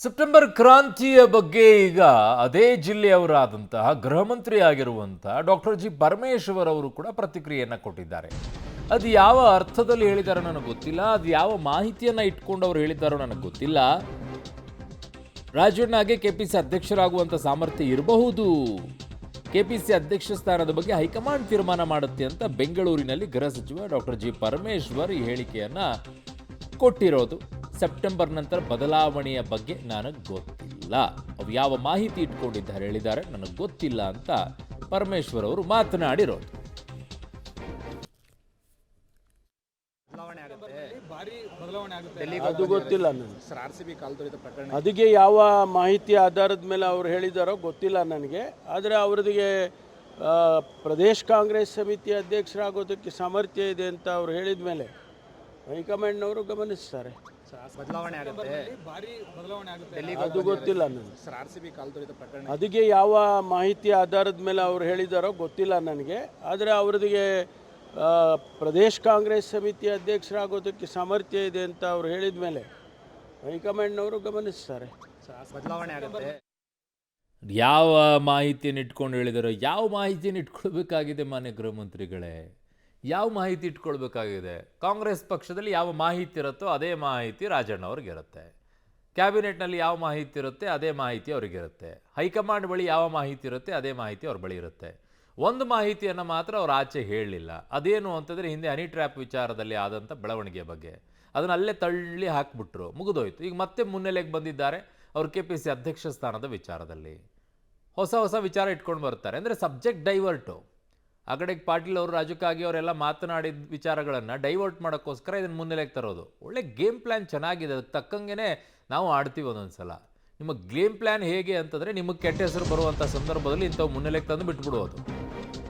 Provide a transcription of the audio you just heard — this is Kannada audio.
ಸೆಪ್ಟೆಂಬರ್ ಕ್ರಾಂತಿಯ ಬಗ್ಗೆ ಈಗ ಅದೇ ಜಿಲ್ಲೆಯವರಾದಂತಹ ಗೃಹ ಮಂತ್ರಿ ಆಗಿರುವಂತಹ ಡಾಕ್ಟರ್ ಜಿ ಪರಮೇಶ್ವರ್ ಅವರು ಕೂಡ ಪ್ರತಿಕ್ರಿಯೆಯನ್ನು ಕೊಟ್ಟಿದ್ದಾರೆ. ಅದು ಯಾವ ಅರ್ಥದಲ್ಲಿ ಹೇಳಿದಾರೋ ನನಗೆ ಗೊತ್ತಿಲ್ಲ, ಅದು ಯಾವ ಮಾಹಿತಿಯನ್ನ ಇಟ್ಕೊಂಡು ಅವರು ಹೇಳಿದಾರೋ ನನಗೆ ಗೊತ್ತಿಲ್ಲ. ರಾಜಣ್ಣಗೆ ಕೆಪಿಸಿ ಅಧ್ಯಕ್ಷರಾಗುವಂತ ಸಾಮರ್ಥ್ಯ ಇರಬಹುದು, ಕೆಪಿಸಿ ಅಧ್ಯಕ್ಷ ಸ್ಥಾನದ ಬಗ್ಗೆ ಹೈಕಮಾಂಡ್ ತೀರ್ಮಾನ ಮಾಡುತ್ತೆ ಅಂತ ಬೆಂಗಳೂರಿನಲ್ಲಿ ಗೃಹ ಸಚಿವ ಡಾಕ್ಟರ್ ಜಿ ಪರಮೇಶ್ವರ್ ಈ ಹೇಳಿಕೆಯನ್ನ ಕೊಟ್ಟಿರೋದು. ಸೆಪ್ಟೆಂಬರ್ ನಂತರ ಬದಲಾವಣೆಯ ಬಗ್ಗೆ ನನಗೆ ಗೊತ್ತಿಲ್ಲ, ಅವು ಯಾವ ಮಾಹಿತಿ ಇಟ್ಕೊಂಡಿದ್ದಾರೆ ಹೇಳಿದ್ದಾರೆ ನನಗೆ ಗೊತ್ತಿಲ್ಲ ಅಂತ ಪರಮೇಶ್ವರ್ ಅವರು ಮಾತನಾಡಿರೋದು. ಅದು ಗೊತ್ತಿಲ್ಲ ನನಗೆ. ಅದಕ್ಕೆ ಯಾವ ಮಾಹಿತಿ ಆಧಾರದ ಮೇಲೆ ಅವ್ರು ಹೇಳಿದಾರೋ ಗೊತ್ತಿಲ್ಲ ನನಗೆ. ಆದರೆ ಅವ್ರಿಗೆ ಪ್ರದೇಶ ಕಾಂಗ್ರೆಸ್ ಸಮಿತಿ ಅಧ್ಯಕ್ಷರಾಗೋದಕ್ಕೆ ಸಾಮರ್ಥ್ಯ ಇದೆ ಅಂತ ಅವ್ರು ಹೇಳಿದ ಮೇಲೆ ಹೈಕಮಾಂಡ್ನವರು ಗಮನಿಸ್ತಾರೆ. ಬದಲಾವಣೆ ಆಗುತ್ತೆ, ಅದು ಗೊತ್ತಿಲ್ಲ ನನಗೆ. ಅದಕ್ಕೆ ಯಾವ ಮಾಹಿತಿ ಆಧಾರದ ಮೇಲೆ ಅವ್ರು ಹೇಳಿದಾರೋ ಗೊತ್ತಿಲ್ಲ ನನಗೆ. ಆದರೆ ಅವ್ರಿಗೆ ಪ್ರದೇಶ ಕಾಂಗ್ರೆಸ್ ಸಮಿತಿ ಅಧ್ಯಕ್ಷರಾಗೋದಕ್ಕೆ ಸಾಮರ್ಥ್ಯ ಇದೆ ಅಂತ ಅವ್ರು ಹೇಳಿದ ಮೇಲೆ ಹೈಕಮಾಂಡ್ನವರು ಗಮನಿಸ್ತಾರೆ. ಬದಲಾವಣೆ ಆಗುತ್ತೆ. ಯಾವ ಮಾಹಿತಿಯನ್ನು ಇಟ್ಕೊಂಡು ಹೇಳಿದಾರೋ, ಯಾವ ಮಾಹಿತಿಯನ್ನು ಇಟ್ಕೊಳ್ಬೇಕಾಗಿದೆ ಮಾನ್ಯ ಗೃಹ ಮಂತ್ರಿಗಳೇ? ಯಾವ ಮಾಹಿತಿ ಇಟ್ಕೊಳ್ಬೇಕಾಗಿದೆ? ಕಾಂಗ್ರೆಸ್ ಪಕ್ಷದಲ್ಲಿ ಯಾವ ಮಾಹಿತಿ ಇರುತ್ತೋ ಅದೇ ಮಾಹಿತಿ ರಾಜಣ್ಣ ಅವ್ರಿಗಿರುತ್ತೆ, ಕ್ಯಾಬಿನೆಟ್ನಲ್ಲಿ ಯಾವ ಮಾಹಿತಿ ಇರುತ್ತೆ ಅದೇ ಮಾಹಿತಿ ಅವ್ರಿಗಿರುತ್ತೆ, ಹೈಕಮಾಂಡ್ ಬಳಿ ಯಾವ ಮಾಹಿತಿ ಇರುತ್ತೆ ಅದೇ ಮಾಹಿತಿ ಅವ್ರ ಬಳಿ ಇರುತ್ತೆ. ಒಂದು ಮಾಹಿತಿಯನ್ನು ಮಾತ್ರ ಅವ್ರು ಆಚೆ ಹೇಳಲಿಲ್ಲ. ಅದೇನು ಅಂತಂದರೆ ಹಿಂದೆ ಹನಿ ಟ್ರ್ಯಾಪ್ ವಿಚಾರದಲ್ಲಿ ಆದಂಥ ಬೆಳವಣಿಗೆ ಬಗ್ಗೆ, ಅದನ್ನು ಅಲ್ಲೇ ತಳ್ಳಿ ಹಾಕಿಬಿಟ್ರು, ಮುಗಿದೋಯ್ತು. ಈಗ ಮತ್ತೆ ಮುನ್ನೆಲೆಗೆ ಬಂದಿದ್ದಾರೆ ಅವರು ಕೆಪಿಸಿ ಅಧ್ಯಕ್ಷ ಸ್ಥಾನದ ವಿಚಾರದಲ್ಲಿ ಹೊಸ ಹೊಸ ವಿಚಾರ ಇಟ್ಕೊಂಡು ಬರ್ತಾರೆ. ಅಂದರೆ ಸಬ್ಜೆಕ್ಟ್ ಡೈವರ್ಟು. ಆ ಕಡೆಗೆ ಪಾಟೀಲ್ ಅವರು, ರಾಜಕಾಗಿ ಅವರೆಲ್ಲ ಮಾತನಾಡಿದ ವಿಚಾರಗಳನ್ನು ಡೈವರ್ಟ್ ಮಾಡೋಕ್ಕೋಸ್ಕರ ಇದನ್ನು ಮುನ್ನೆಲೆಗೆ ತರೋದು. ಒಳ್ಳೆ ಗೇಮ್ ಪ್ಲ್ಯಾನ್ ಚೆನ್ನಾಗಿದೆ, ಅದಕ್ಕೆ ತಕ್ಕಂಗೆ ನಾವು ಆಡ್ತೀವಿ ಒಂದೊಂದು ಸಲ. ನಿಮ್ಮ ಗೇಮ್ ಪ್ಲ್ಯಾನ್ ಹೇಗೆ ಅಂತಂದರೆ ನಿಮಗೆ ಕೆಟ್ಟ ಹೆಸರು ಬರುವಂಥ ಸಂದರ್ಭದಲ್ಲಿ ಇಂಥವು ಮುನ್ನೆಲೆಗೆ ತಂದು ಬಿಟ್ಬಿಡ್ಬೋದು.